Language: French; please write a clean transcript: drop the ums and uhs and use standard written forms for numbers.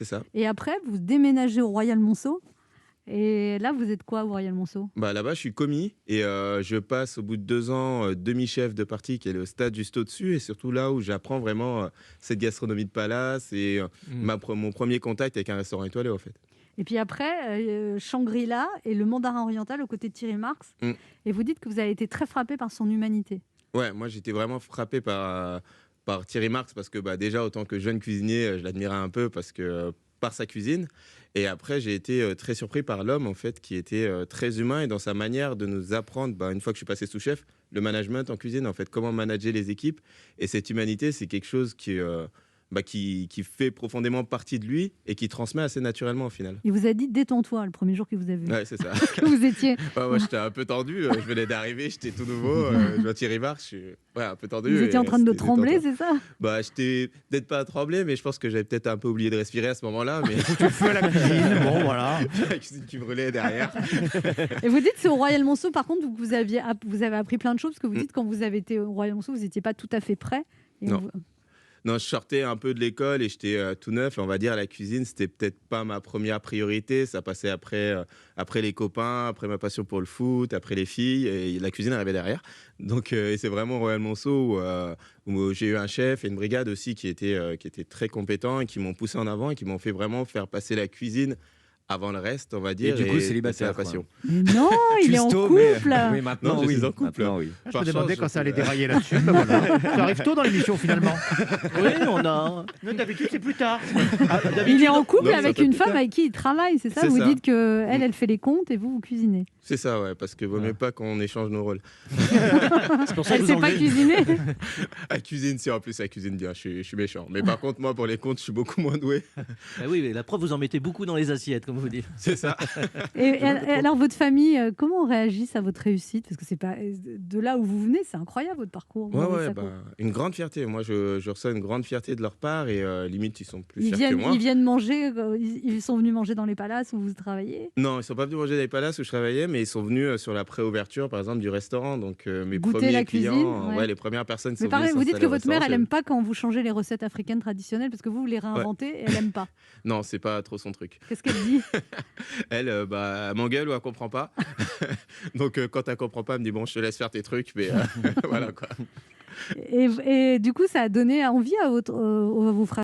c'est ça. Et après, vous déménagez au Royal Monceau. Et là, vous êtes quoi au Royal Monceau? Bah, là-bas, je suis commis et je passe au bout de 2 ans, demi-chef de partie qui est le stade juste au-dessus et surtout là où j'apprends vraiment, cette gastronomie de palace et Mmh. mon premier contact avec un restaurant étoilé, en fait. Et puis après, Shangri-La et le Mandarin oriental aux côtés de Thierry Marx. Mmh. Et vous dites que vous avez été très frappé par son humanité. Ouais, moi, j'étais vraiment frappé par Thierry Marx parce que, bah, déjà, autant que jeune cuisinier, je l'admirais un peu parce que, par sa cuisine et après j'ai été, très surpris par l'homme, en fait, qui était, très humain et dans sa manière de nous apprendre, bah, une fois que je suis passé sous-chef, le management en cuisine, en fait, comment manager les équipes et cette humanité, c'est quelque chose qui fait profondément partie de lui et qui transmet assez naturellement, au final. Il vous a dit détends-toi le premier jour qu'il vous a vu. Ouais, c'est ça. Que vous étiez. Ouais, moi, j'étais un peu tendu, je venais d'arriver, j'étais tout nouveau, je vois Thierry Marx, je suis ouais, un peu tendu Vous et étiez en train de c'était trembler, détente, c'est ça? bah, j'étais peut-être pas à trembler, mais je pense que j'avais peut-être un peu oublié de respirer à ce moment-là, mais Foutu le feu à la cuisine, bon voilà. la cuisine qui brûlait derrière. Et vous dites c'est au Royal Monceau, par contre, vous avez appris plein de choses, parce que vous Mmh. dites quand vous avez été au Royal Monceau, vous n'étiez pas tout à fait prêt. Et Non. Non, je sortais un peu de l'école et j'étais, tout neuf et on va dire la cuisine, c'était peut-être pas ma première priorité. Ça passait après les copains, après ma passion pour le foot, après les filles et la cuisine arrivait derrière. Donc et c'est vraiment au Royal Monceau où j'ai eu un chef et une brigade aussi qui étaient très compétents et qui m'ont poussé en avant et qui m'ont fait vraiment faire passer la cuisine avant le reste, on va dire du coup, c'est célibataire, la quoi. passion. Mais non, il est en Cuistot, couple. mais oui, maintenant, Non, je oui. suis en couple. Maintenant, oui. Je Par me demandais chance, quand je- ça allait dérailler là-dessus. Ben voilà. Ça arrive tôt dans l'émission finalement. Oui, on a. Mais d'habitude, c'est plus tard. Il est en couple Non, ça avec peut une plus femme tard. avec qui il travaille, c'est ça? C'est Vous ça. dites que elle fait les comptes et vous cuisinez. C'est ça, ouais, parce que vaut mieux pas qu'on échange nos rôles. C'est pour ça que Elle vous sait pas enlevez. cuisiner. Elle cuisine, si en plus elle cuisine bien, je suis méchant. Mais par contre, moi, pour les comptes, je suis beaucoup moins doué. Ah oui, mais la preuve, vous en mettez beaucoup dans les assiettes, comme vous dites. C'est ça. Et alors votre famille, comment réagissent à votre réussite? Parce que c'est pas de là où vous venez, c'est incroyable votre parcours. Ouais, Maurice ouais, Sacco. une grande fierté. Moi, je ressens une grande fierté de leur part et limite, ils sont plus fiers que moi. Ils viennent manger, ils sont venus manger dans les palaces où vous travaillez. Non, ils sont pas venus manger dans les palaces où je travaillais, mais ils sont venus sur la préouverture, par exemple, du restaurant. Donc, mes Goûter premiers la cuisine, clients, ouais. les premières personnes qui Mais sont pareil, venues vous dites que s'installer au votre mère, elle restaurant, aime pas quand vous changez les recettes africaines traditionnelles parce que vous les réinventez et elle aime pas. Non, c'est pas trop son truc. Qu'est-ce qu'elle dit? Elle, elle m'engueule ou elle comprend pas. Donc, quand elle comprend pas, elle me dit bon, je te laisse faire tes trucs, mais voilà quoi. Et du coup, ça a donné envie à vos frères